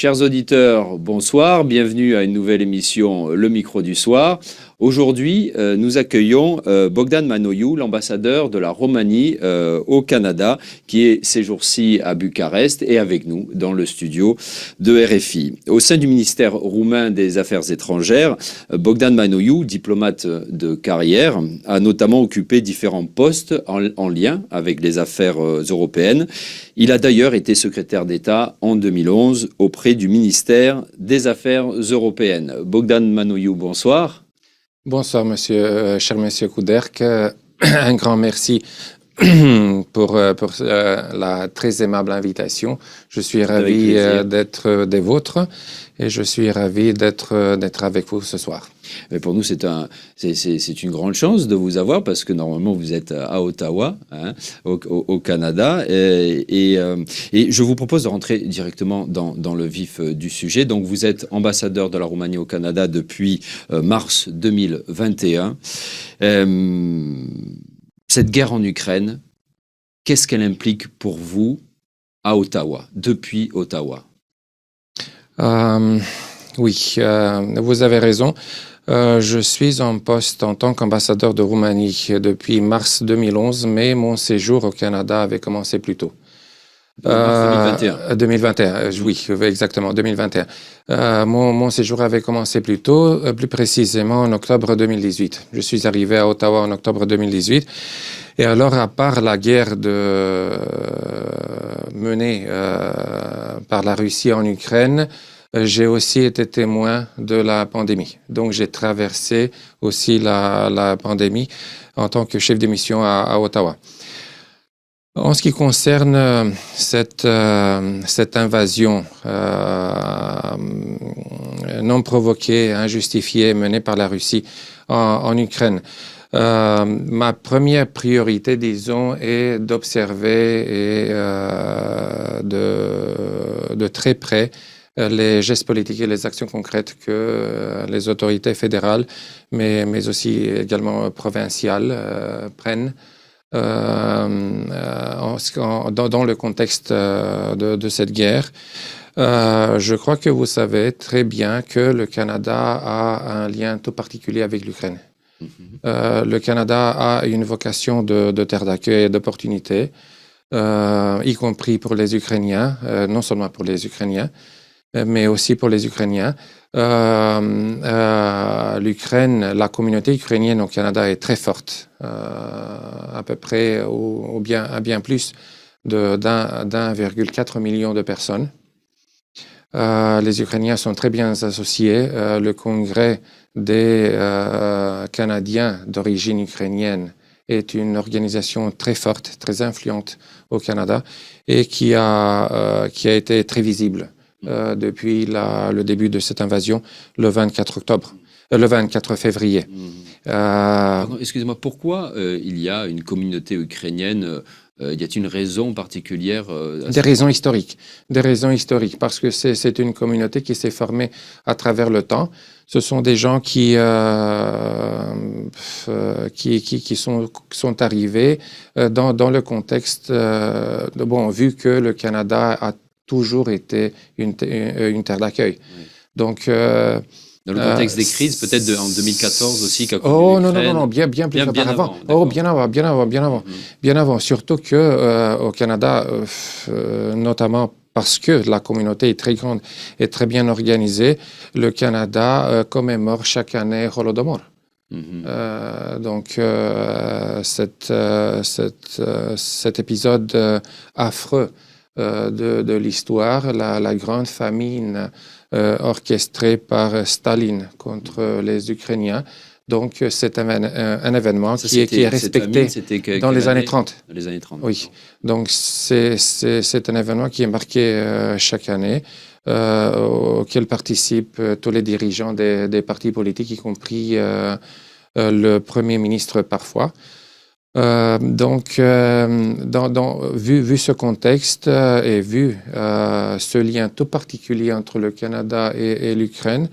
Chers auditeurs, bonsoir, bienvenue à une nouvelle émission Le Micro du Soir. Aujourd'hui, nous accueillons Bogdan Manoiu, l'ambassadeur de la Roumanie au Canada, qui est ces jours-ci à Bucarest et avec nous dans le studio de RFI. Au sein du ministère roumain des Affaires étrangères, Bogdan Manoiu, diplomate de carrière, a notamment occupé différents postes en lien avec les affaires européennes. Il a d'ailleurs été secrétaire d'État en 2011 auprès du ministère des Affaires européennes. Bogdan Manoiu, bonsoir. Bonsoir, cher monsieur Couderc. Un grand merci pour la très aimable invitation. Je suis ravi d'être des vôtres et je suis ravi d'être avec vous ce soir. Mais pour nous, c'est une grande chance de vous avoir parce que normalement, vous êtes à Ottawa, hein, au Canada. Et je vous propose de rentrer directement dans le vif du sujet. Donc, vous êtes ambassadeur de la Roumanie au Canada depuis mars 2021. Cette guerre en Ukraine, qu'est-ce qu'elle implique pour vous à Ottawa, depuis Ottawa? Oui, vous avez raison. Je suis en poste en tant qu'ambassadeur de Roumanie depuis mars 2011, mais mon séjour au Canada avait commencé plus tôt. Mars 2021. 2021, oui, exactement, 2021. Mon séjour avait commencé plus tôt, plus précisément en octobre 2018. Je suis arrivé à Ottawa en octobre 2018. Et alors, à part la guerre menée par la Russie en Ukraine, j'ai aussi été témoin de la pandémie. Donc, j'ai traversé aussi la pandémie en tant que chef de mission à Ottawa. En ce qui concerne cette invasion non provoquée, injustifiée, menée par la Russie en Ukraine, ma première priorité, disons, est d'observer et de très près les gestes politiques et les actions concrètes que les autorités fédérales, mais aussi également provinciales, prennent dans le contexte de cette guerre. Je crois que vous savez très bien que le Canada a un lien tout particulier avec l'Ukraine. Le Canada a une vocation de terre d'accueil et d'opportunité, y compris pour les Ukrainiens, non seulement pour les Ukrainiens, mais aussi pour les Ukrainiens. L'Ukraine, la communauté ukrainienne au Canada est très forte, à peu près à bien plus d'1,4 million de personnes. Les Ukrainiens sont très bien associés. Le Congrès des Canadiens d'origine ukrainienne est une organisation très forte, très influente au Canada et qui a été très visible depuis le début de cette invasion le 24 février. Excusez-moi, pourquoi il y a une communauté ukrainienne? Y a-t-il une raison particulière? Des raisons historiques, parce que c'est une communauté qui s'est formée à travers le temps. Ce sont des gens qui sont arrivés dans le contexte, vu que le Canada a toujours été une terre d'accueil. Oui. Donc, dans le contexte des crises, peut-être en 2014 aussi, qu'a connu l'Ukraine. Non, bien plus auparavant. Bien avant. Surtout que au Canada, notamment parce que la communauté est très grande et très bien organisée, le Canada commémore chaque année Holodomor. Donc, cet épisode affreux de l'histoire, la grande famine orchestrée par Staline contre les Ukrainiens. Donc, c'est un événement qui est respecté dans les années 30. Les années 30. Oui. Donc, c'est un événement qui est marqué chaque année, auquel participent tous les dirigeants des partis politiques, y compris le Premier ministre parfois. Vu ce contexte et vu ce lien tout particulier entre le Canada et l'Ukraine,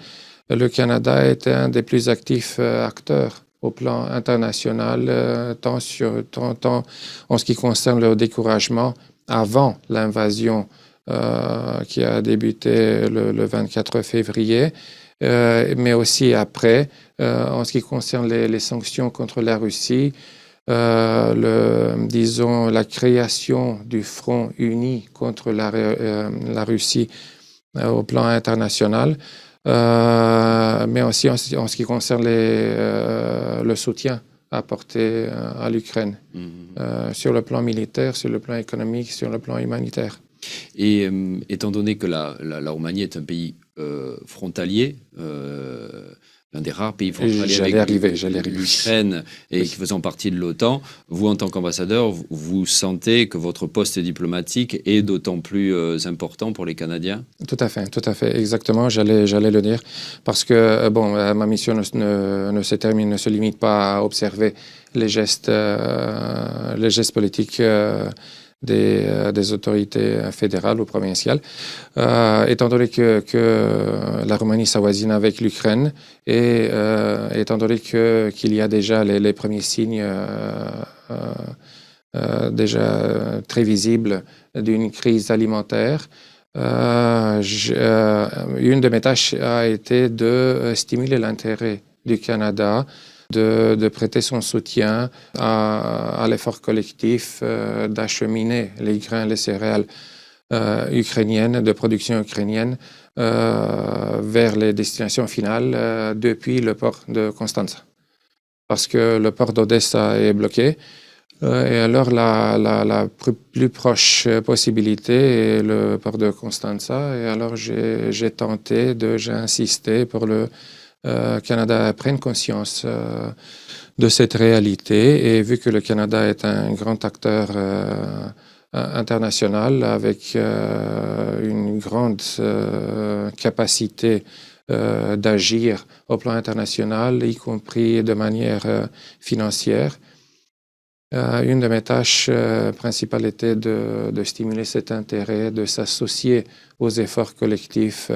le Canada est un des plus actifs acteurs au plan international, tant en ce qui concerne le découragement avant l'invasion qui a débuté le 24 février, mais aussi après, en ce qui concerne les sanctions contre la Russie, disons, la création du Front uni contre la Russie au plan international, mais aussi en ce qui concerne le soutien apporté à l'Ukraine, sur le plan militaire, sur le plan économique, sur le plan humanitaire. Et étant donné que la Roumanie est un pays frontalier, l'un des rares pays frontaliers avec l'Ukraine et qui faisant partie de l'OTAN, vous, en tant qu'ambassadeur, vous sentez que votre poste diplomatique est d'autant plus important pour les Canadiens? Tout à fait, exactement, j'allais le dire, parce que bon, ma mission ne se limite pas à observer les gestes politiques des autorités fédérales ou provinciales, étant donné que la Roumanie s'avoisine avec l'Ukraine et étant donné qu'il y a déjà les premiers signes déjà très visibles d'une crise alimentaire, une de mes tâches a été de stimuler l'intérêt du Canada, de prêter son soutien à l'effort collectif d'acheminer les grains, les céréales ukrainiennes, de production ukrainienne, vers les destinations finales depuis le port de Constanța. Parce que le port d'Odessa est bloqué. Et alors, la plus proche possibilité est le port de Constanța. Et alors, j'ai insisté pour le Canada prenne conscience de cette réalité. Et vu que le Canada est un grand acteur international avec une grande capacité d'agir au plan international, y compris de manière financière, une de mes tâches principales était de stimuler cet intérêt, de s'associer aux efforts collectifs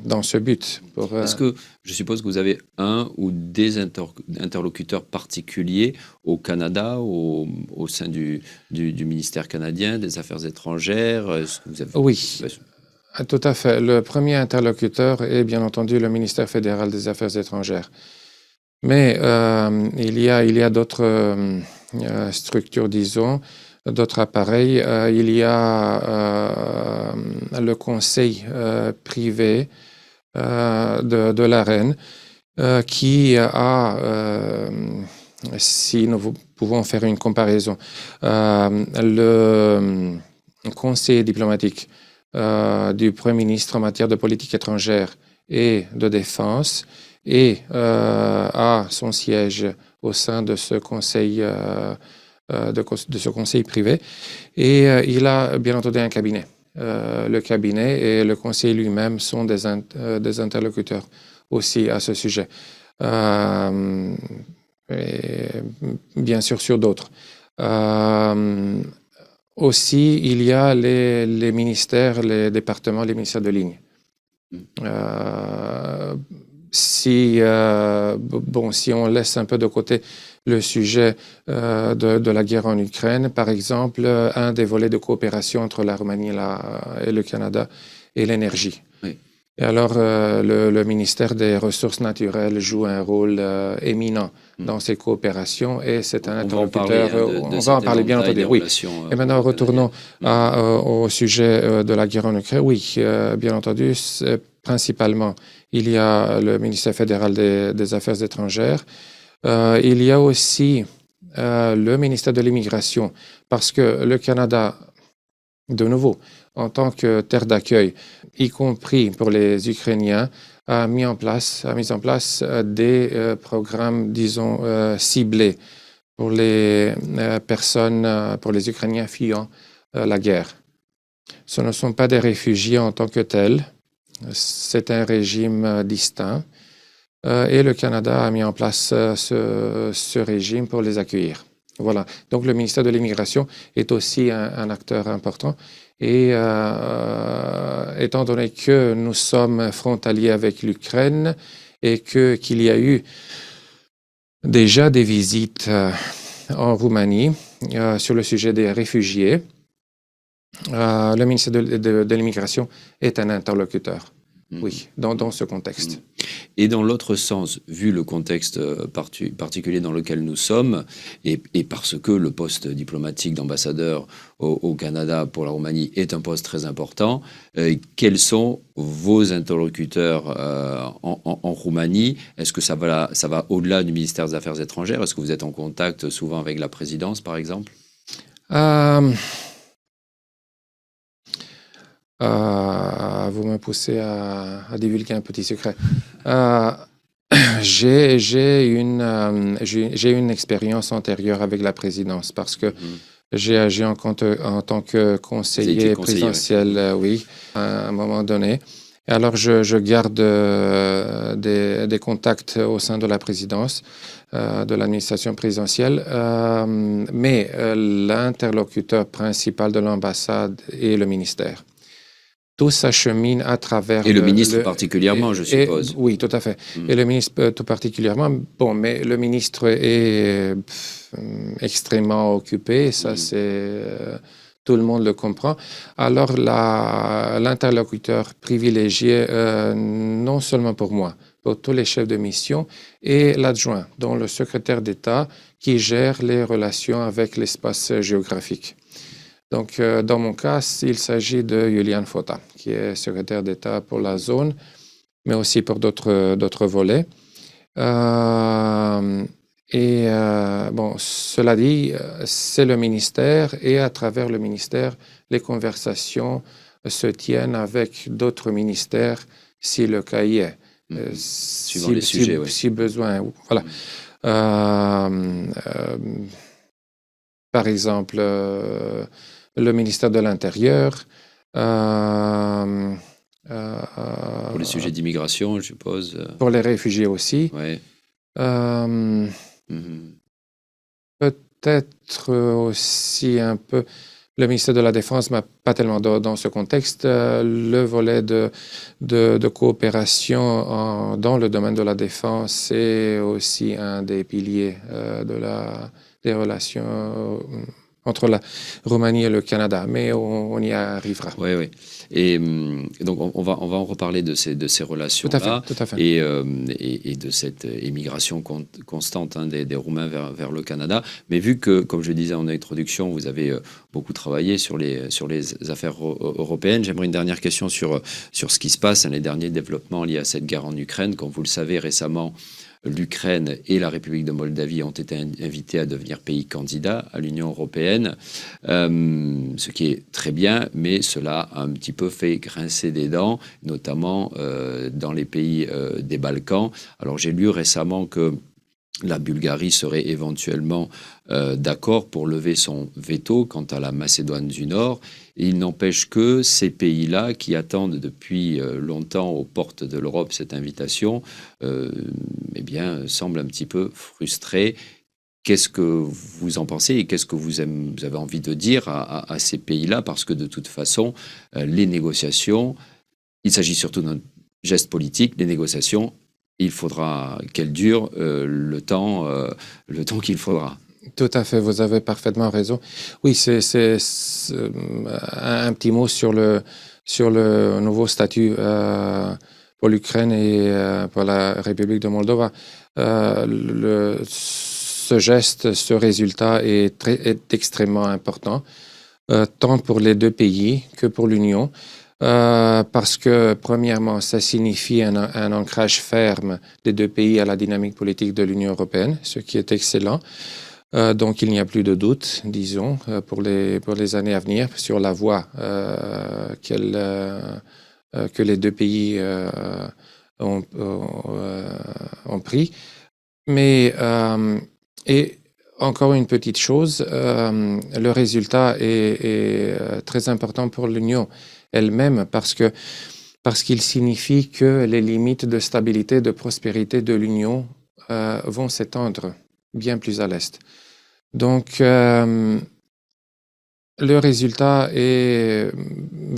dans ce but. Est-ce que, je suppose que vous avez un ou des interlocuteurs particuliers au Canada, au sein du ministère canadien des Affaires étrangères? Oui, tout à fait. Le premier interlocuteur est bien entendu le ministère fédéral des Affaires étrangères. Mais il y a d'autres structures, disons, d'autres appareils. Il y a le conseil privé de la Reine qui a, si nous pouvons faire une comparaison, le conseil diplomatique du Premier ministre en matière de politique étrangère et de défense et a son siège au sein de ce conseil privé. Et il a bien entendu un cabinet. Le cabinet et le conseil lui-même sont des interlocuteurs aussi à ce sujet. Et bien sûr sur d'autres. Aussi, il y a les ministères, les départements, les ministères de ligne. Si on laisse un peu de côté le sujet de la guerre en Ukraine, par exemple, un des volets de coopération entre la Roumanie et le Canada est l'énergie. Oui. Et alors, le ministère des Ressources naturelles joue un rôle éminent dans ces coopérations et c'est un interlocuteur. On va en parler bien entendu. Oui. Et maintenant, retournons au sujet de la guerre en Ukraine. Oui, bien entendu, principalement, il y a le ministère fédéral des Affaires étrangères. Il y a aussi le ministère de l'Immigration, parce que le Canada, de nouveau, en tant que terre d'accueil, y compris pour les Ukrainiens, a mis en place des programmes, disons, ciblés pour les personnes, pour les Ukrainiens fuyant la guerre. Ce ne sont pas des réfugiés en tant que tels, c'est un régime distinct. Et le Canada a mis en place ce régime pour les accueillir. Voilà. Donc le ministère de l'Immigration est aussi un acteur important. Et étant donné que nous sommes frontaliers avec l'Ukraine et qu'il y a eu déjà des visites en Roumanie sur le sujet des réfugiés, Le ministère de l'immigration est un interlocuteur, Mhm. oui, dans ce contexte. Et dans l'autre sens, vu le contexte particulier dans lequel nous sommes, et parce que le poste diplomatique d'ambassadeur au Canada pour la Roumanie est un poste très important, quels sont vos interlocuteurs en Roumanie? Est-ce que ça va au-delà du ministère des Affaires étrangères? Est-ce que vous êtes en contact souvent avec la présidence, par exemple? Vous me poussez à divulguer un petit secret. J'ai une expérience antérieure avec la présidence parce que j'ai agi en tant que conseiller présidentiel, ouais. oui, à un moment donné. Et alors, je garde des contacts au sein de la présidence, de l'administration présidentielle, mais l'interlocuteur principal de l'ambassade est le ministère. Tout s'achemine à travers... Et le ministre particulièrement, je suppose. Oui, tout à fait. Et le ministre tout particulièrement. Bon, mais le ministre est extrêmement occupé, ça c'est... tout le monde le comprend. Alors, l'interlocuteur privilégié, non seulement pour moi, pour tous les chefs de mission, et l'adjoint, dont le secrétaire d'État qui gère les relations avec l'espace géographique. Donc, dans mon cas, il s'agit de Julian Fota, qui est secrétaire d'État pour la zone, mais aussi pour d'autres volets. Bon, cela dit, c'est le ministère et à travers le ministère, les conversations se tiennent avec d'autres ministères si le cas y est. Suivant les sujets, oui. Si besoin. Voilà. Par exemple, le ministère de l'Intérieur. Pour les sujets d'immigration, je suppose. Pour les réfugiés aussi. Ouais. Peut-être aussi un peu... Le ministère de la Défense, mais pas tellement dans ce contexte. Le volet de coopération dans le domaine de la défense est aussi un des piliers des relations entre la Roumanie et le Canada, mais on y arrivera. Oui, oui. Et donc, on va en reparler de ces relations-là. Tout à fait. Et de cette émigration constante des Roumains vers le Canada. Mais vu que, comme je disais en introduction, vous avez beaucoup travaillé sur les affaires européennes, j'aimerais une dernière question sur ce qui se passe, les derniers développements liés à cette guerre en Ukraine. Comme vous le savez, récemment, l'Ukraine et la République de Moldavie ont été invités à devenir pays candidats à l'Union européenne, ce qui est très bien, mais cela a un petit peu fait grincer des dents, notamment dans les pays des Balkans. Alors j'ai lu récemment que la Bulgarie serait éventuellement d'accord pour lever son veto quant à la Macédoine du Nord. Et il n'empêche que ces pays-là, qui attendent depuis longtemps aux portes de l'Europe cette invitation, eh bien, semblent un petit peu frustrés. Qu'est-ce que vous en pensez et qu'est-ce que vous avez envie de dire à ces pays-là? Parce que de toute façon, les négociations, il s'agit surtout d'un geste politique, les négociations, il faudra qu'elles durent le temps qu'il faudra. Tout à fait, vous avez parfaitement raison. Oui, c'est un petit mot sur le nouveau statut pour l'Ukraine et pour la République de Moldova. Ce geste, ce résultat est extrêmement important, tant pour les deux pays que pour l'Union. Parce que, premièrement, ça signifie un ancrage ferme des deux pays à la dynamique politique de l'Union européenne, ce qui est excellent. Donc, il n'y a plus de doute, disons, pour les années à venir sur la voie que les deux pays ont pris. Mais, et encore une petite chose, le résultat est très important pour l'Union elle-même parce qu'il signifie que les limites de stabilité, de prospérité de l'Union vont s'étendre bien plus à l'est. Donc, le résultat est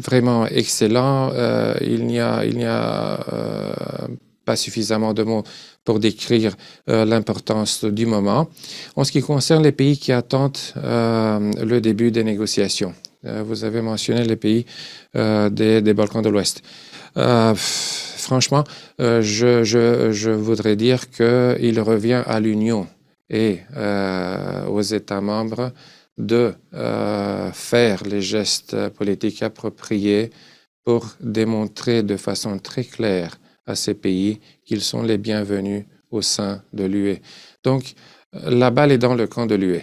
vraiment excellent. Il n'y a pas suffisamment de mots pour décrire l'importance du moment. En ce qui concerne les pays qui attendent le début des négociations, Vous avez mentionné les pays des Balkans de l'Ouest. Franchement, je voudrais dire qu'il revient à l'Union et aux États membres de faire les gestes politiques appropriés pour démontrer de façon très claire à ces pays qu'ils sont les bienvenus au sein de l'UE. Donc, la balle est dans le camp de l'UE,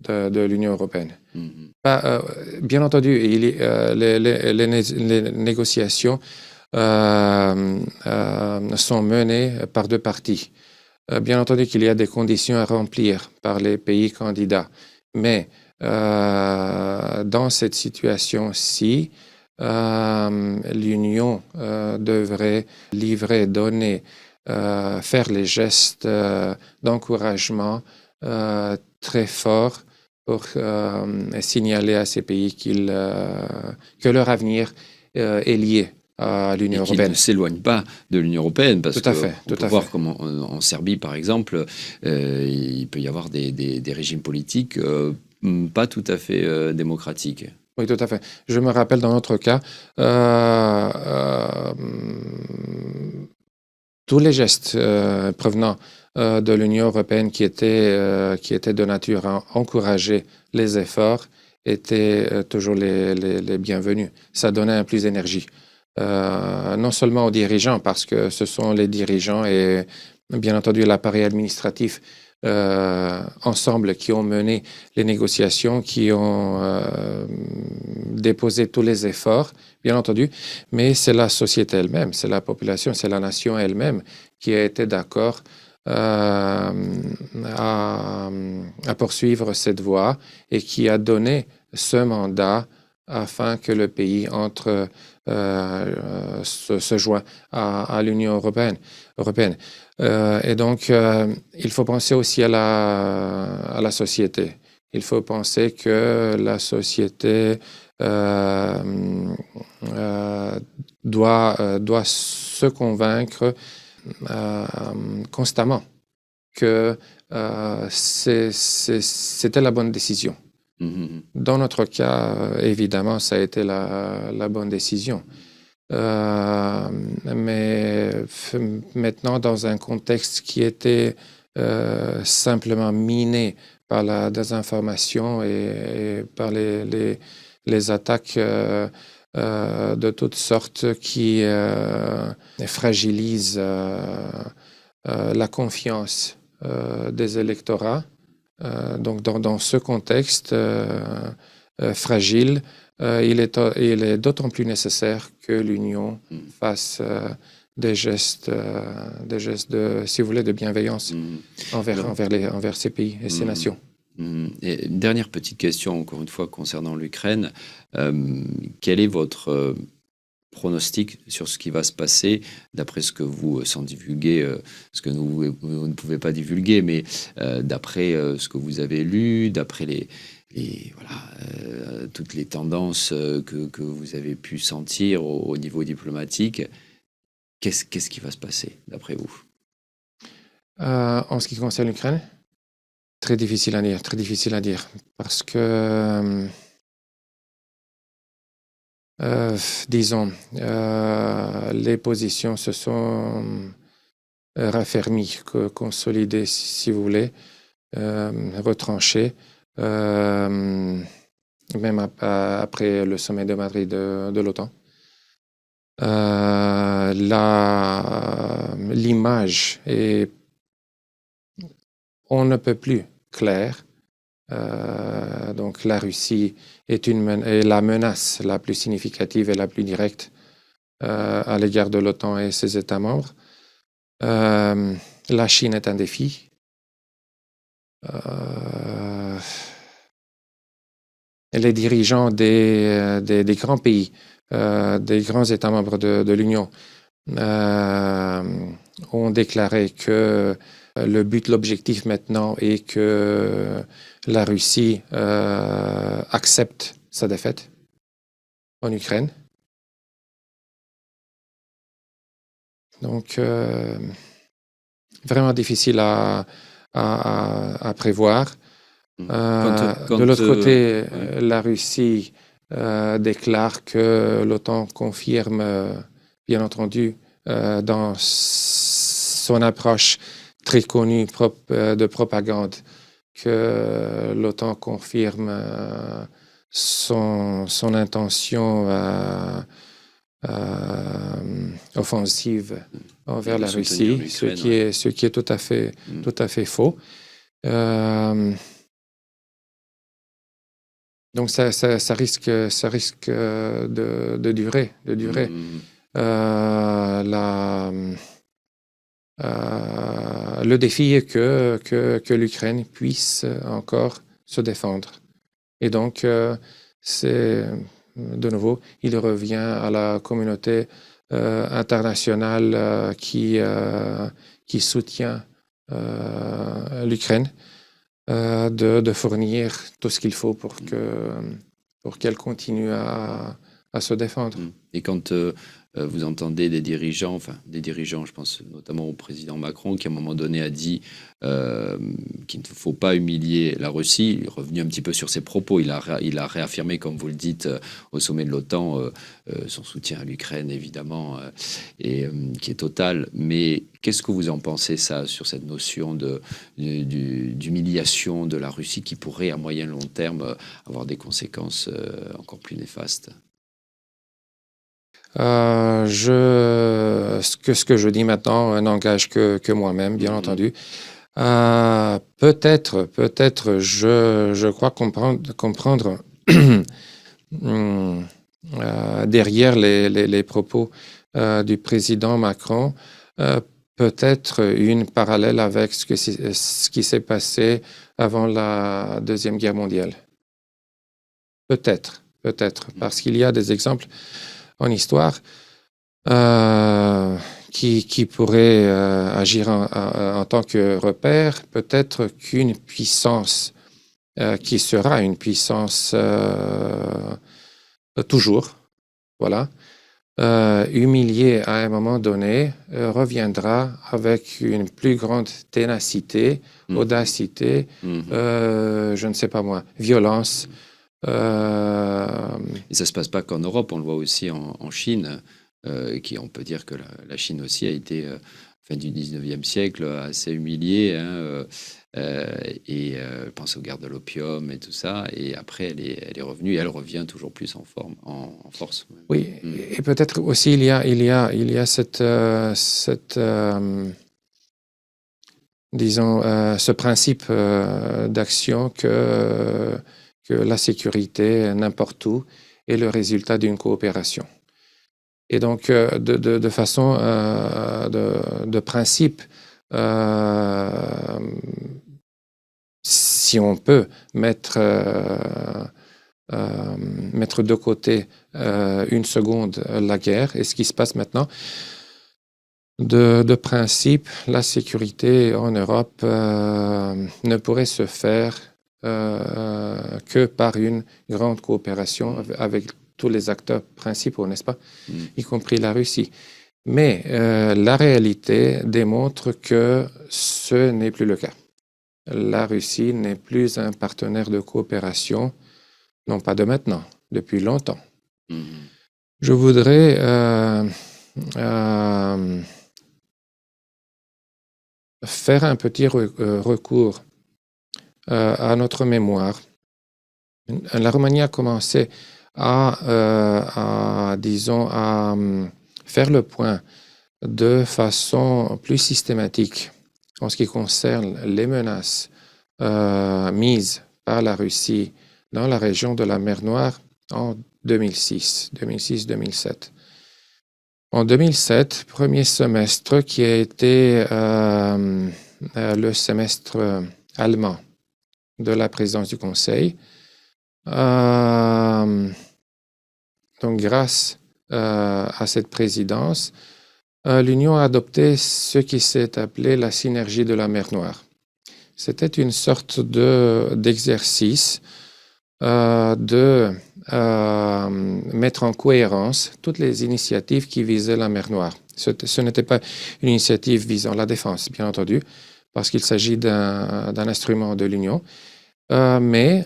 de l'Union européenne. Bien entendu, les négociations sont menées par deux parties. Bien entendu qu'il y a des conditions à remplir par les pays candidats, mais dans cette situation-ci, l'Union devrait livrer, donner, faire les gestes d'encouragement très forts pour signaler à ces pays que leur avenir est lié à l'Union européenne. Qui ne s'éloigne pas de l'Union européenne, parce tout à fait, on peut voir comment en Serbie, par exemple, il peut y avoir des régimes politiques pas tout à fait démocratiques. Oui, tout à fait. Je me rappelle dans notre cas, tous les gestes provenant de l'Union européenne qui étaient de nature à encourager les efforts étaient toujours les bienvenus. Ça donnait plus d'énergie. Non seulement aux dirigeants, parce que ce sont les dirigeants et bien entendu l'appareil administratif ensemble qui ont mené les négociations, qui ont déposé tous les efforts, bien entendu, mais c'est la société elle-même, c'est la population, c'est la nation elle-même qui a été d'accord à poursuivre cette voie et qui a donné ce mandat afin que le pays se joint à l'Union européenne. Et donc, il faut penser aussi à la société. Il faut penser que la société doit se convaincre constamment que c'était la bonne décision. Dans notre cas, évidemment, ça a été la bonne décision. Mais maintenant, dans un contexte qui était simplement miné par la désinformation et par les attaques de toutes sortes qui fragilisent la confiance des électorats. Donc, dans ce contexte fragile, il est d'autant plus nécessaire que l'Union fasse des gestes si vous voulez, de bienveillance envers ces pays et ces nations. Et une dernière petite question, encore une fois, concernant l'Ukraine. Quel est votre pronostic sur ce qui va se passer, d'après ce que vous, sans divulguer, ce que vous ne pouvez pas divulguer, mais d'après ce que vous avez lu, d'après toutes les tendances que vous avez pu sentir au niveau diplomatique, qu'est-ce qui va se passer, d'après vous? En ce qui concerne l'Ukraine, très difficile à dire, parce que disons, les positions se sont raffermies, consolidées, si vous voulez, retranchées, même après le sommet de Madrid de l'OTAN. L'image est on ne peut plus claire. Donc la Russie est la menace la plus significative et la plus directe à l'égard de l'OTAN et ses États membres. La Chine est un défi. Les dirigeants des grands pays, des grands États membres de l'Union ont déclaré que l'objectif maintenant est que la Russie accepte sa défaite en Ukraine. Donc, vraiment difficile à prévoir. De l'autre côté, la Russie déclare que l'OTAN confirme, bien entendu, dans son approche très connue de propagande, que l'OTAN confirme son intention offensive envers la Russie, ce qui est tout à fait faux. Donc ça risque de durer. Le défi est que l'Ukraine puisse encore se défendre. Et donc, de nouveau, il revient à la communauté internationale qui soutient l'Ukraine de fournir tout ce qu'il faut pour qu'elle continue à se défendre. Et quand vous entendez des dirigeants, je pense notamment au président Macron, qui à un moment donné a dit qu'il ne faut pas humilier la Russie, il est revenu un petit peu sur ses propos. Il a réaffirmé, comme vous le dites, au sommet de l'OTAN, son soutien à l'Ukraine, évidemment, et qui est total. Mais qu'est-ce que vous en pensez, ça, sur cette notion d'humiliation de la Russie qui pourrait, à moyen long terme, avoir des conséquences encore plus néfastes? Ce que je dis maintenant n'engage que moi-même, bien entendu. Peut-être, je crois comprendre derrière les propos du président Macron, peut-être une parallèle avec ce qui s'est passé avant la Deuxième Guerre mondiale. Peut-être, parce qu'il y a des exemples en histoire qui pourraient agir en tant que repère. Peut-être qu'une puissance qui sera une puissance toujours, voilà, humiliée à un moment donné, reviendra avec une plus grande ténacité, audacité, je ne sais pas moi, violence. Et ça ne se passe pas qu'en Europe, on le voit aussi en Chine, on peut dire que la Chine aussi a été, fin du 19e siècle, assez humiliée, et pense aux guerres de l'opium et tout ça, et après elle est revenue, et elle revient toujours plus en force. Oui, et peut-être aussi il y a disons, ce principe d'action que la sécurité n'importe où est le résultat d'une coopération. Et donc, de façon de principe, si on peut mettre de côté une seconde la guerre et ce qui se passe maintenant, de principe, la sécurité en Europe ne pourrait se faire que par une grande coopération avec tous les acteurs principaux, n'est-ce pas, y compris la Russie. Mais la réalité démontre que ce n'est plus le cas. La Russie n'est plus un partenaire de coopération, non pas de maintenant, depuis longtemps. Je voudrais faire un petit recours à notre mémoire. La Roumanie a commencé à faire le point de façon plus systématique en ce qui concerne les menaces mises par la Russie dans la région de la mer Noire en 2006-2007. En 2007, premier semestre qui a été le semestre allemand de la présidence du Conseil. Donc, grâce à cette présidence, l'Union a adopté ce qui s'est appelé la synergie de la mer Noire. C'était une sorte d'exercice de mettre en cohérence toutes les initiatives qui visaient la mer Noire. Ce n'était pas une initiative visant la défense, bien entendu, parce qu'il s'agit d'un instrument de l'Union, Mais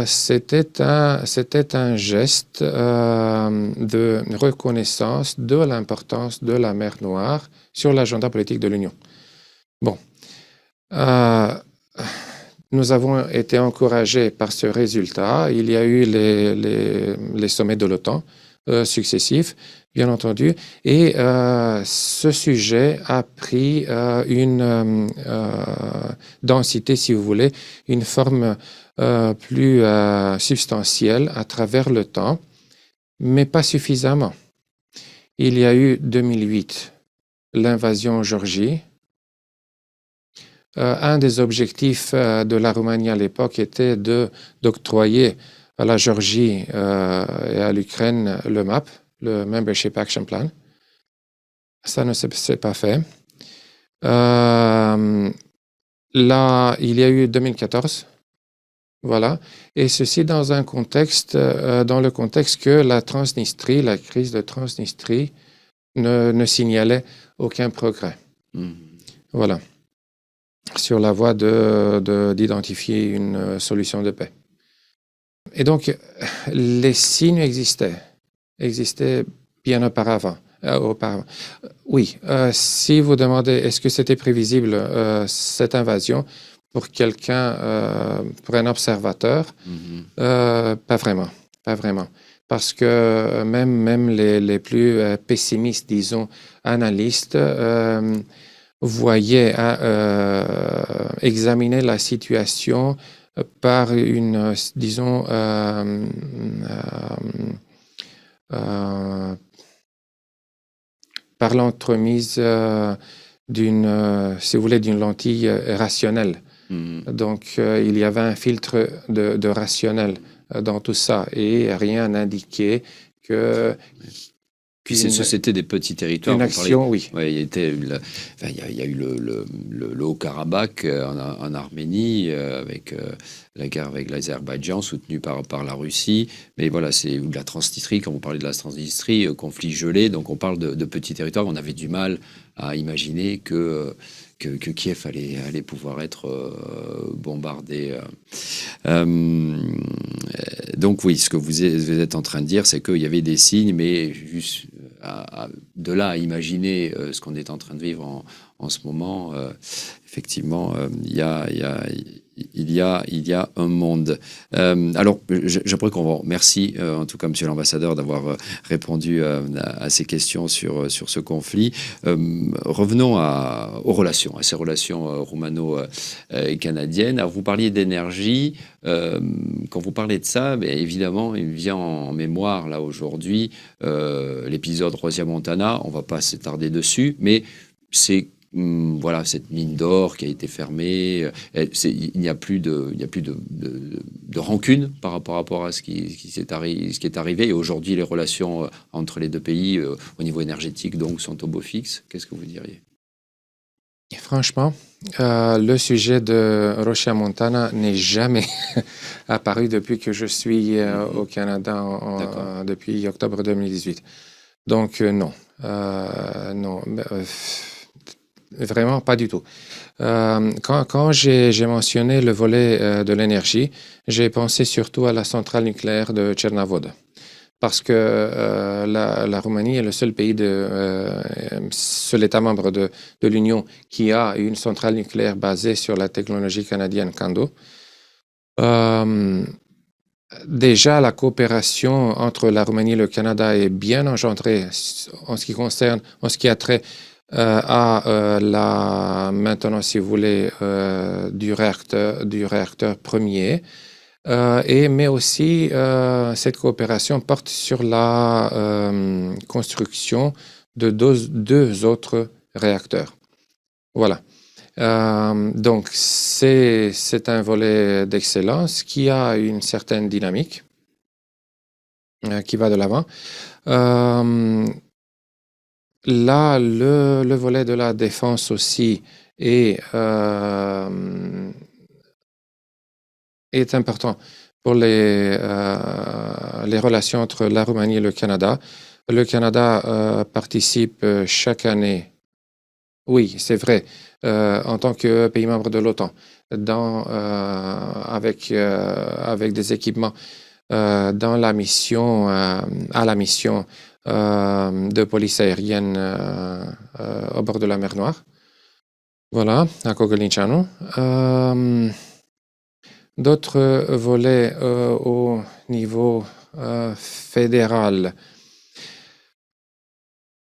c'était un geste de reconnaissance de l'importance de la mer Noire sur l'agenda politique de l'Union. Bon, nous avons été encouragés par ce résultat. Il y a eu les sommets de l'OTAN successifs, bien entendu, et ce sujet a pris une densité, si vous voulez, une forme plus substantielle à travers le temps, mais pas suffisamment. Il y a eu 2008, l'invasion en Géorgie. Un des objectifs de la Roumanie à l'époque était d'octroyer à la Géorgie et à l'Ukraine le MAP, le Membership Action Plan. Ça ne s'est pas fait. Là, il y a eu 2014. Voilà. Et ceci dans un contexte, dans le contexte que la Transnistrie, la crise de Transnistrie, ne signalait aucun progrès. Voilà. Sur la voie d'identifier une solution de paix. Et donc, les signes existaient bien auparavant. Oui, si vous demandez est-ce que c'était prévisible cette invasion pour quelqu'un, pour un observateur, pas vraiment. Parce que même les plus pessimistes, disons, analystes, voyaient examiner la situation par une, disons, par l'entremise d'une, si vous voulez, d'une lentille rationnelle. Donc, il y avait un filtre de rationnel dans tout ça et rien n'indiquait que... Puis c'est une société des petits territoires. Une action, oui. Ouais, il y a eu le Haut-Karabakh en Arménie, avec la guerre avec l'Azerbaïdjan, soutenue par la Russie. Mais voilà, c'est de la Transnistrie, quand vous parlez de la Transnistrie, conflit gelé. Donc on parle de petits territoires. On avait du mal à imaginer que Kiev allait pouvoir être bombardé. Donc oui, ce que vous êtes en train de dire, c'est qu'il y avait des signes, mais juste de là à imaginer ce qu'on est en train de vivre en ce moment, effectivement, il y a un monde. Alors, j'aimerais qu'on vous remercie, en tout cas, Monsieur l'ambassadeur, d'avoir répondu à ces questions sur ce conflit. Revenons aux relations, à ces relations roumano-canadiennes. Alors, vous parliez d'énergie. Quand vous parlez de ça, bien évidemment, il me vient en mémoire, là, aujourd'hui, l'épisode Rosia Montana. On ne va pas s'attarder dessus, mais c'est voilà, cette mine d'or qui a été fermée, il n'y a plus de rancune par rapport à ce qui est arrivé. Et aujourd'hui, les relations entre les deux pays, au niveau énergétique, donc, sont au beau fixe. Qu'est-ce que vous diriez? Franchement, le sujet de Rosia Montana n'est jamais apparu depuis que je suis au Canada depuis octobre 2018. Donc, non. Non. Vraiment pas du tout. Quand j'ai mentionné le volet de l'énergie, j'ai pensé surtout à la centrale nucléaire de Tchernavod. Parce que la Roumanie est le seul pays, seul État membre de l'Union qui a une centrale nucléaire basée sur la technologie canadienne CANDU. Déjà, la coopération entre la Roumanie et le Canada est bien engendrée en ce qui a trait à la maintenance, si vous voulez, du réacteur premier. Mais aussi, cette coopération porte sur la construction de deux autres réacteurs. Voilà. Donc, c'est un volet d'excellence qui a une certaine dynamique, qui va de l'avant. Là, le volet de la défense aussi est important pour les relations entre la Roumanie et le Canada. Le Canada participe chaque année Oui, c'est vrai. En tant que pays membre de l'OTAN, avec des équipements dans la mission, à la mission de police aérienne au bord de la mer Noire. Voilà, à Cogolniceanu. D'autres volets au niveau fédéral.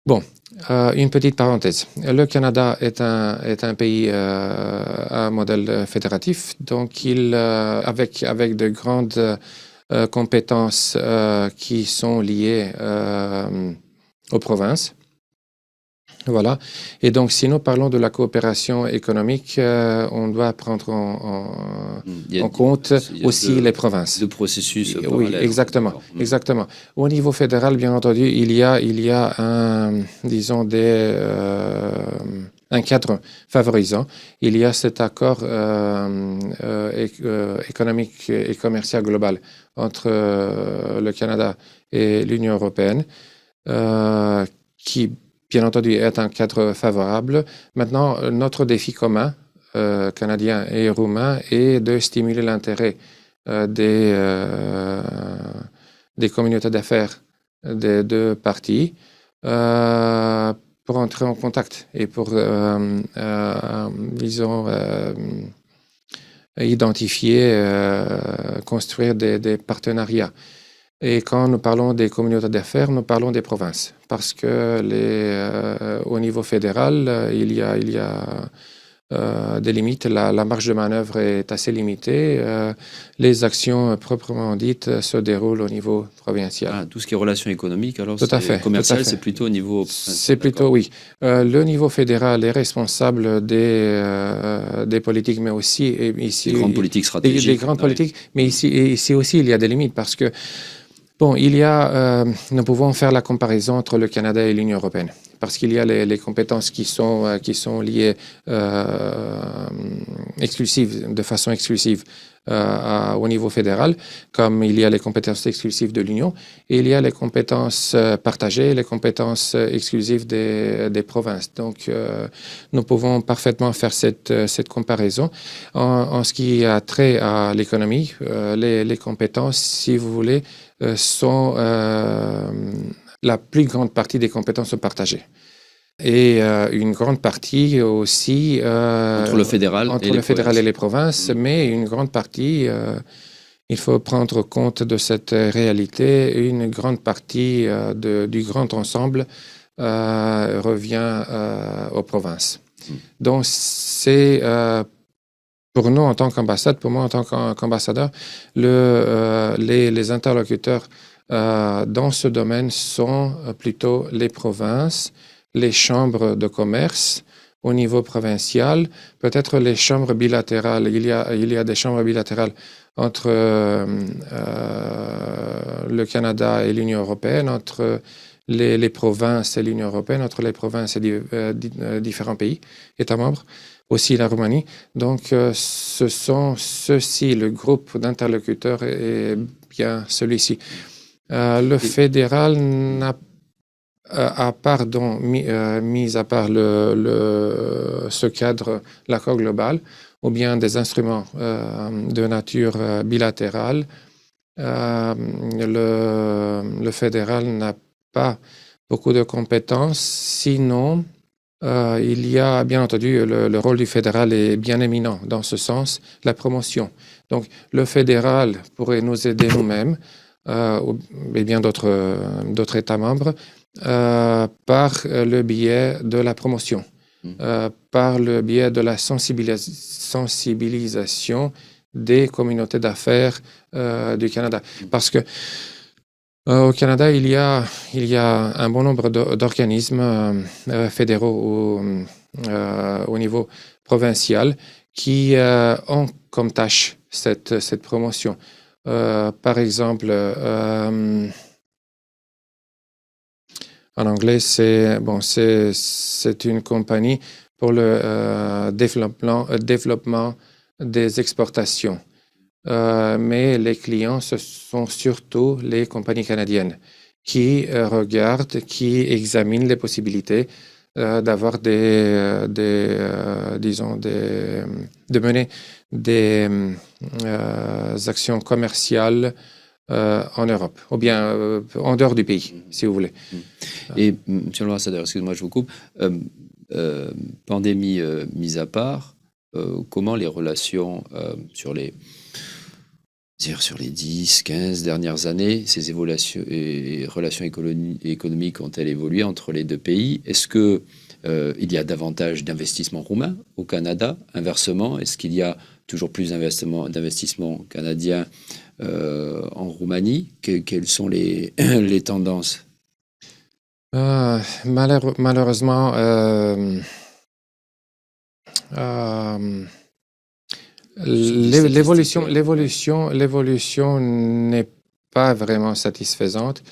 Bon, une petite parenthèse. Le Canada est un pays à modèle fédératif, donc avec de grandes compétences qui sont liées aux provinces. Voilà. Et donc, si nous parlons de la coopération économique, on doit prendre en compte aussi les provinces. De processus Oui, exactement, exactement. Au niveau fédéral, bien entendu, il y a disons, un cadre favorisant. Il y a cet accord économique et commercial global entre le Canada et l'Union européenne, qui bien entendu, est un cadre favorable. Maintenant, notre défi commun, canadien et roumain, est de stimuler l'intérêt des communautés d'affaires des deux parties pour entrer en contact et pour, disons, identifier, construire des partenariats. Et quand nous parlons des communautés d'affaires, nous parlons des provinces. Parce que au niveau fédéral, il y a des limites. La marge de manœuvre est assez limitée. Les actions proprement dites se déroulent au niveau provincial. Ah, tout ce qui est relations économiques, alors tout à fait, commercial, c'est plutôt au niveau... C'est plutôt, oui. Le niveau fédéral est responsable des politiques, mais aussi... Des grandes politiques stratégiques. Des grandes politiques, mais ici aussi, il y a des limites parce que bon, nous pouvons faire la comparaison entre le Canada et l'Union européenne, parce qu'il y a les compétences qui sont liées de façon exclusive au niveau fédéral, comme il y a les compétences exclusives de l'Union, et il y a les compétences partagées, les compétences exclusives des provinces. Donc, nous pouvons parfaitement faire cette comparaison. En ce qui a trait à l'économie, les compétences, si vous voulez, sont la plus grande partie des compétences sont partagées. Et une grande partie aussi entre le fédéral et les provinces, mais une grande partie, il faut prendre compte de cette réalité, une grande partie du grand ensemble revient aux provinces. Donc c'est pour nous en tant qu'ambassade, pour moi en tant qu'ambassadeur, les interlocuteurs dans ce domaine sont plutôt les provinces, les chambres de commerce au niveau provincial, peut-être les chambres bilatérales. Il y a des chambres bilatérales entre le Canada et l'Union européenne, entre les provinces et l'Union européenne, entre les provinces et différents pays, États membres, aussi la Roumanie. Donc, ce sont ceux-ci, le groupe d'interlocuteurs est bien celui-ci. Le fédéral n'a mis à part ce cadre, l'accord global, ou bien des instruments de nature bilatérale, le fédéral n'a pas beaucoup de compétences. Sinon, il y a bien entendu, le rôle du fédéral est bien éminent dans ce sens, la promotion. Donc, le fédéral pourrait nous aider nous-mêmes, et bien d'autres États membres, par le biais de la promotion, par le biais de la sensibilisation des communautés d'affaires du Canada. Parce que au Canada, il y a un bon nombre d'organismes fédéraux au niveau provincial qui ont comme tâche cette promotion. Par exemple, en anglais, c'est une compagnie pour le développement des exportations. Mais les clients, ce sont surtout les compagnies canadiennes qui regardent, qui examinent les possibilités d'avoir disons, de mener des actions commerciales en Europe, ou bien en dehors du pays, si vous voulez. Et, monsieur l'ambassadeur, excusez-moi, je vous coupe. Pandémie mise à part, comment les relations sur les 10, 15 dernières années, ces évolutions et relations économiques ont-elles évolué entre les deux pays? Est-ce que il y a davantage d'investissements roumains au Canada? Inversement, est-ce qu'il y a toujours plus d'investissements canadiens en Roumanie? Quelles sont les, les tendances? Malheureusement, l'évolution n'est pas vraiment satisfaisante.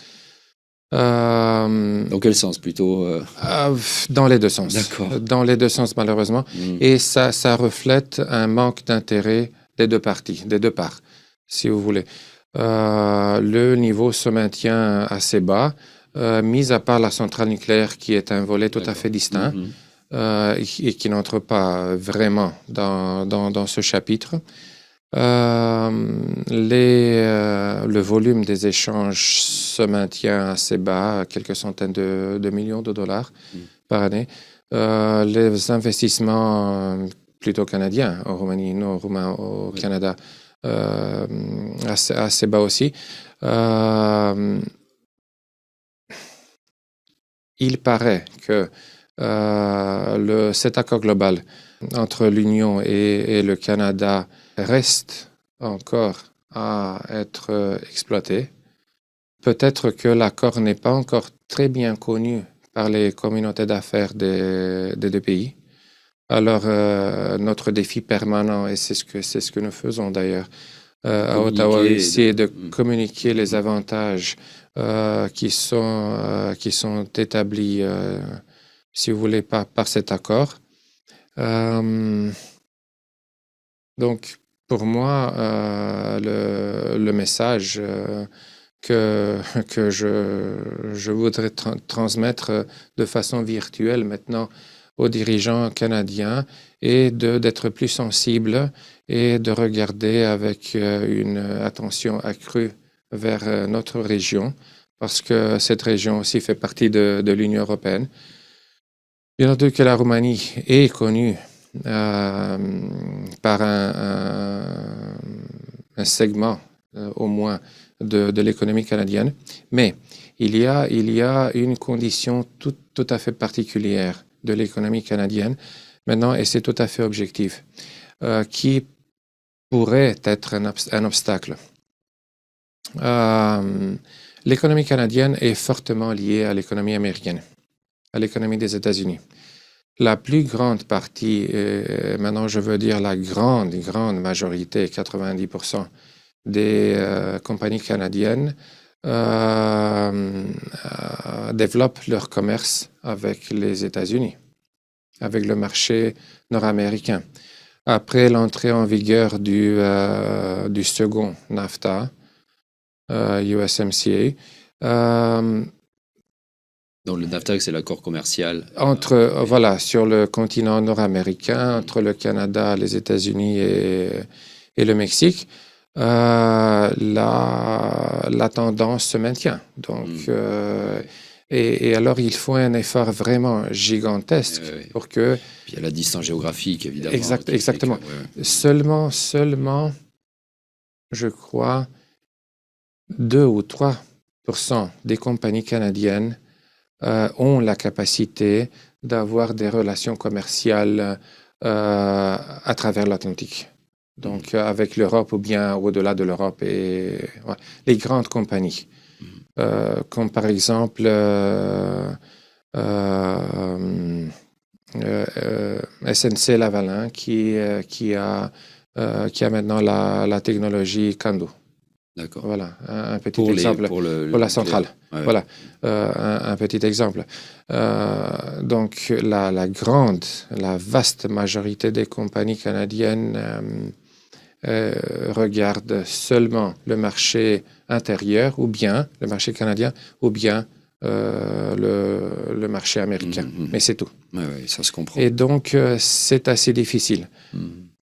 Dans quel sens plutôt Dans les deux sens. D'accord. Dans les deux sens, malheureusement. Et ça reflète un manque d'intérêt des deux parties, des deux parts, si vous voulez. Le niveau se maintient assez bas, mis à part la centrale nucléaire qui est un volet tout à fait distinct et qui n'entre pas vraiment dans ce chapitre. Le volume des échanges se maintient assez bas, quelques centaines de millions de dollars par année. Les investissements plutôt canadiens en Roumanie, non roumains au Canada, assez bas aussi. Il paraît que cet accord global entre l'Union et le Canada reste encore à être exploité. Peut-être que l'accord n'est pas encore très bien connu par les communautés d'affaires des deux pays. Alors, notre défi permanent, et c'est ce que nous faisons d'ailleurs à Ottawa ici, est de communiquer les avantages qui sont établis, si vous voulez, par cet accord. Donc, pour moi, le message que je voudrais transmettre de façon virtuelle maintenant aux dirigeants canadiens est d'être plus sensibles et de regarder avec une attention accrue vers notre région, parce que cette région aussi fait partie de l'Union européenne. Bien entendu que la Roumanie est connue par un segment, au moins, de l'économie canadienne, mais il y a une condition tout à fait particulière de l'économie canadienne maintenant, et c'est tout à fait objectif, qui pourrait être un obstacle. L'économie canadienne est fortement liée à l'économie américaine, à l'économie des États-Unis. La plus grande partie, maintenant je veux dire la grande majorité, 90% des compagnies canadiennes développent leur commerce avec les États-Unis, avec le marché nord-américain. Après l'entrée en vigueur du second NAFTA, USMCA, donc le NAFTA, c'est l'accord commercial sur le continent nord-américain, entre le Canada, les États-Unis et le Mexique. La tendance se maintient. Donc, et alors, il faut un effort vraiment gigantesque pour que... Puis il y a la distance géographique, évidemment. Exactement. Seulement, je crois, 2 ou 3% des compagnies canadiennes ont la capacité d'avoir des relations commerciales à travers l'Atlantique. Donc, avec l'Europe ou bien au-delà de l'Europe et les grandes compagnies, comme par exemple SNC-Lavalin qui a maintenant la technologie CANDU. D'accord. Voilà, un petit exemple pour la centrale. Ouais. Voilà, un petit exemple. Donc, la vaste majorité des compagnies canadiennes regardent seulement le marché intérieur ou bien le marché canadien ou bien le marché américain. Mais c'est tout. Oui, ça se comprend. Et donc, c'est assez difficile.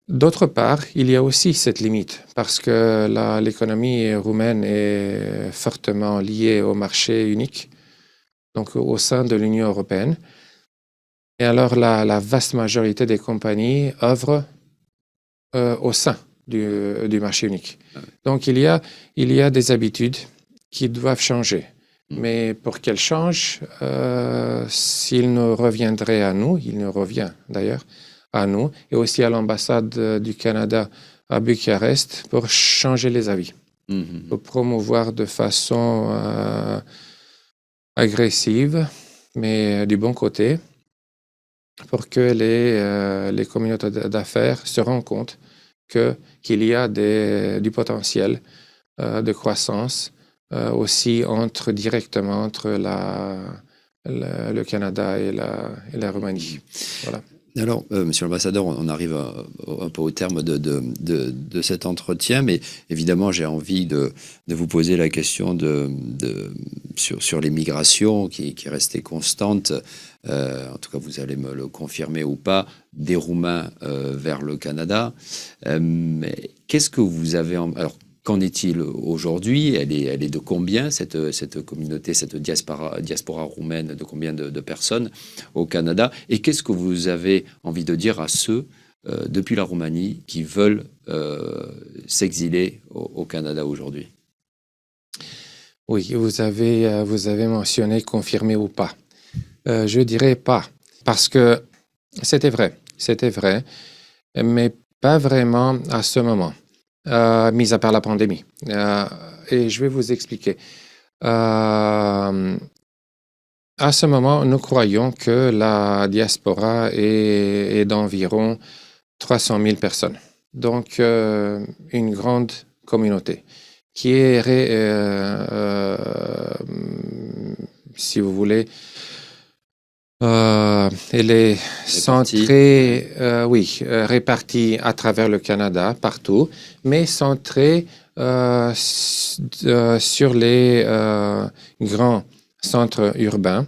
D'autre part, il y a aussi cette limite parce que l'économie roumaine est fortement liée au marché unique, donc au sein de l'Union européenne. Et alors, la vaste majorité des compagnies œuvrent au sein du marché unique. Donc, il y a des habitudes qui doivent changer. Mais pour qu'elles changent, s'il nous reviendrait à nous, il nous revient d'ailleurs à nous, et aussi à l'ambassade du Canada à Bucarest pour changer les avis, pour promouvoir de façon agressive, mais du bon côté, pour que les communautés d'affaires se rendent compte qu'il y a du potentiel de croissance aussi directement entre le Canada et la Roumanie. Voilà. Alors, Monsieur l'ambassadeur, on arrive un peu au terme de cet entretien, mais évidemment, j'ai envie de vous poser la question sur les migrations qui est restée constante. En tout cas, vous allez me le confirmer ou pas, des Roumains vers le Canada. Qu'est-ce que vous avez alors, qu'en est-il aujourd'hui? Elle est de combien, cette communauté, cette diaspora roumaine, de combien de personnes au Canada? Et qu'est-ce que vous avez envie de dire à ceux, depuis la Roumanie, qui veulent s'exiler au Canada aujourd'hui? Oui, vous avez mentionné confirmé ou pas. Je dirais pas, parce que c'était vrai, mais pas vraiment à ce moment. Mis à part la pandémie. Et je vais vous expliquer. À ce moment, nous croyons que la diaspora est d'environ 300 000 personnes. Donc, une grande communauté qui est, si vous voulez, elle est centrée, répartie à travers le Canada, partout, mais centrée sur les grands centres urbains.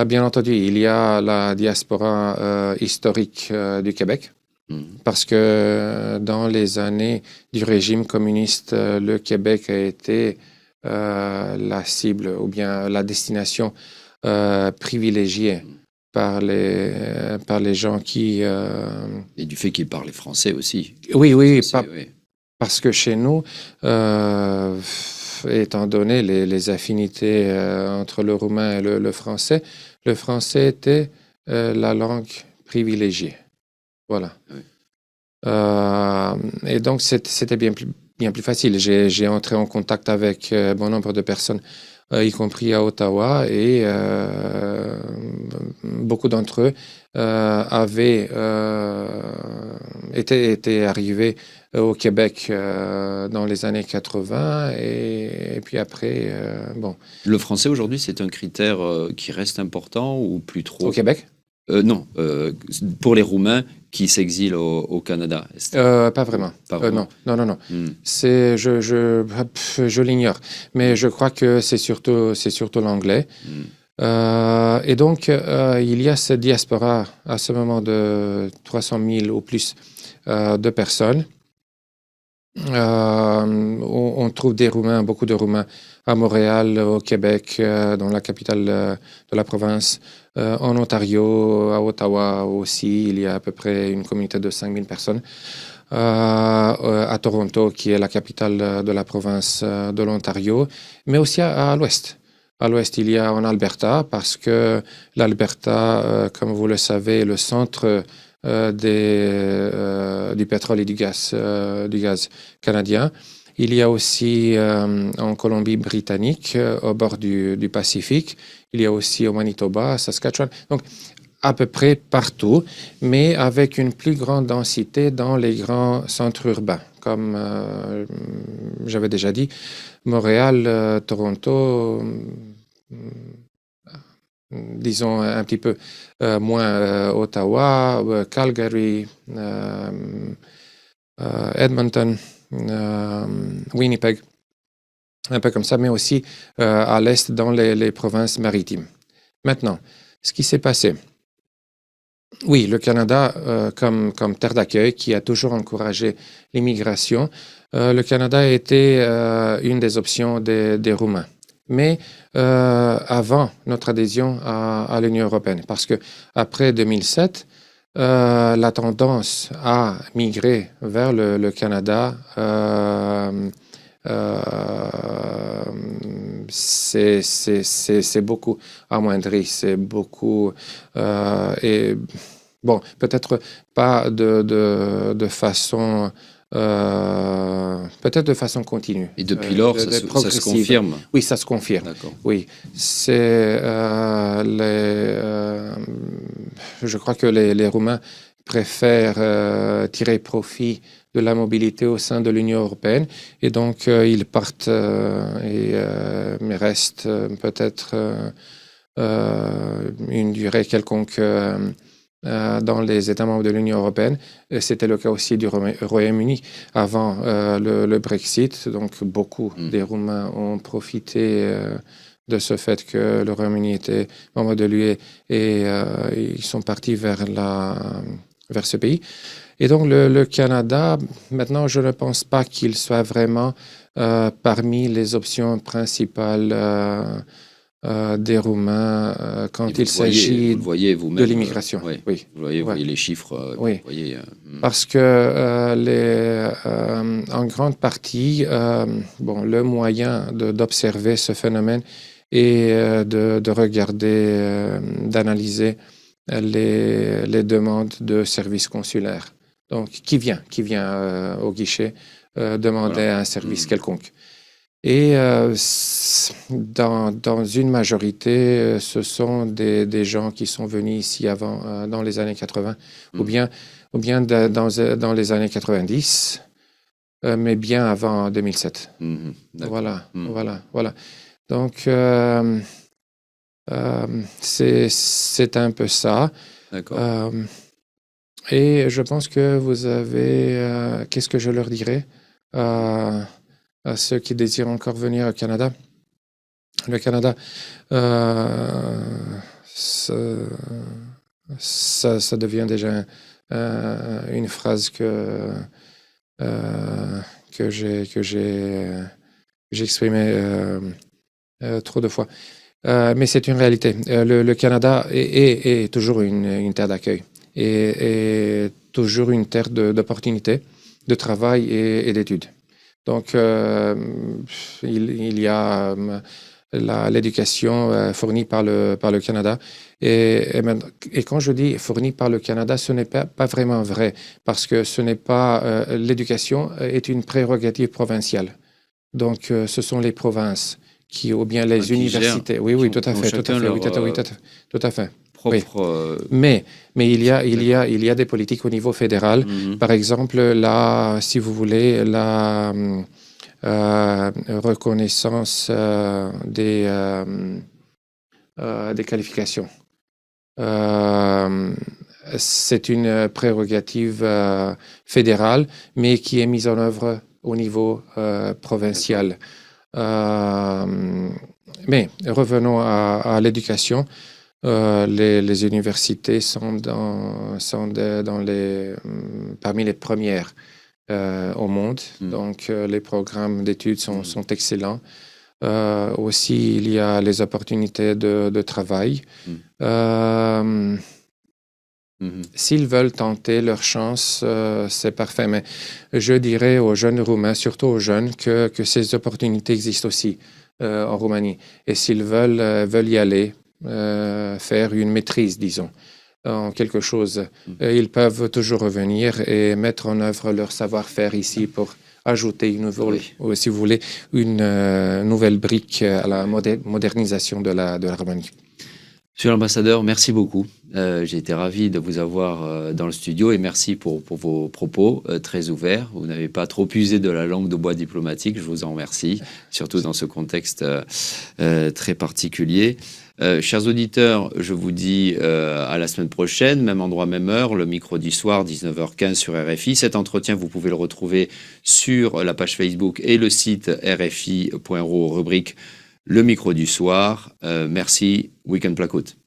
Bien entendu, il y a la diaspora historique du Québec, parce que dans les années du régime communiste, le Québec a été la cible ou bien la destination privilégiés par les gens qui... Et du fait qu'ils parlaient français aussi. Oui, parce que chez nous, étant donné les affinités entre le roumain et le français était la langue privilégiée. Voilà. Oui. Et donc, c'était bien plus facile. J'ai entré en contact avec bon nombre de personnes y compris à Ottawa, et beaucoup d'entre eux étaient arrivés au Québec dans les années 80, et puis après, bon. Le français aujourd'hui, c'est un critère qui reste important ou plus trop? Au Québec? Non, pour les Roumains qui s'exilent au Canada. Pas vraiment. Non. Je l'ignore. Mais je crois que c'est surtout l'anglais. Et donc, il y a cette diaspora à ce moment de 300 000 ou plus de personnes. On trouve beaucoup de Roumains à Montréal, au Québec, dans la capitale de la province, en Ontario, à Ottawa aussi. Il y a à peu près une communauté de 5 000 personnes. À Toronto, qui est la capitale de la province de l'Ontario, mais aussi à l'ouest. À l'ouest, il y a en Alberta, parce que l'Alberta, comme vous le savez, est le centre du pétrole et du gaz canadien. Il y a aussi en Colombie-Britannique, au bord du Pacifique. Il y a aussi au Manitoba, à Saskatchewan. Donc, à peu près partout, mais avec une plus grande densité dans les grands centres urbains, comme j'avais déjà dit, Montréal, Toronto, disons un petit peu moins Ottawa, Calgary, Edmonton, Winnipeg. un peu comme ça, mais aussi à l'est dans les provinces maritimes. Maintenant, ce qui s'est passé. Oui, le Canada, comme terre d'accueil, qui a toujours encouragé l'immigration, le Canada a été une des options des Roumains. Mais avant notre adhésion à l'Union européenne, parce que après 2007, la tendance à migrer vers le Canada c'est beaucoup amoindri, c'est beaucoup et bon, peut-être pas de façon peut-être de façon continue. Et depuis lors, ça se confirme. Oui, ça se confirme. D'accord. Oui, c'est je crois que les Roumains préfèrent tirer profit de la mobilité au sein de l'Union européenne et donc ils partent mais restent peut-être une durée quelconque dans les États membres de l'Union européenne. C'était le cas aussi du Royaume-Uni avant le Brexit. Donc beaucoup des Roumains ont profité de ce fait que le Royaume-Uni était membre de l'UE et ils sont partis vers ce pays. Et donc le Canada, maintenant, je ne pense pas qu'il soit vraiment parmi les options principales des Roumains quand il s'agit de l'immigration. Oui, vous voyez les chiffres. Oui. Parce que en grande partie, le moyen d'observer ce phénomène est de regarder, d'analyser les demandes de services consulaires. Donc, qui vient au guichet demander un service quelconque. Et dans une majorité, ce sont des gens qui sont venus ici avant, dans les années 80, ou bien dans les années 90, mais bien avant 2007. Voilà. Donc, c'est un peu ça. D'accord. Et je pense que vous avez... qu'est-ce que je leur dirais à ceux qui désirent encore venir au Canada? Le Canada, ça devient déjà une phrase que j'ai exprimée trop de fois. Mais c'est une réalité. Le Canada est toujours une terre d'accueil et toujours une terre d'opportunités, de travail et d'études. Donc, il y a l'éducation fournie par le Canada. Et quand je dis fournie par le Canada, ce n'est pas vraiment vrai, parce que ce n'est pas l'éducation est une prérogative provinciale. Donc, ce sont les provinces ou bien les universités. Oui, tout à fait. Tout à fait. Propre, Mais il y a des politiques au niveau fédéral. Par exemple, si vous voulez, la reconnaissance des qualifications. C'est une prérogative fédérale, mais qui est mise en œuvre au niveau provincial. Mais revenons à l'éducation. Les universités sont parmi les premières au monde. Donc, les programmes d'études sont excellents. Aussi, il y a les opportunités de travail. S'ils veulent tenter leur chance, c'est parfait. Mais je dirais aux jeunes Roumains, surtout aux jeunes, que ces opportunités existent aussi en Roumanie. Et s'ils veulent y aller, faire une maîtrise, disons, en quelque chose, ils peuvent toujours revenir et mettre en œuvre leur savoir-faire ici pour ajouter ou, si vous voulez, une nouvelle brique à la modernisation de la Roumanie. Monsieur l'ambassadeur, merci beaucoup. J'ai été ravi de vous avoir dans le studio et merci pour vos propos très ouverts. Vous n'avez pas trop usé de la langue de bois diplomatique, je vous en remercie, surtout dans ce contexte très particulier. Chers auditeurs, je vous dis à la semaine prochaine, même endroit, même heure, le micro du soir, 19h15 sur RFI. Cet entretien, vous pouvez le retrouver sur la page Facebook et le site rfi.ro, rubrique Le micro du soir. Merci, Weekend Placoute.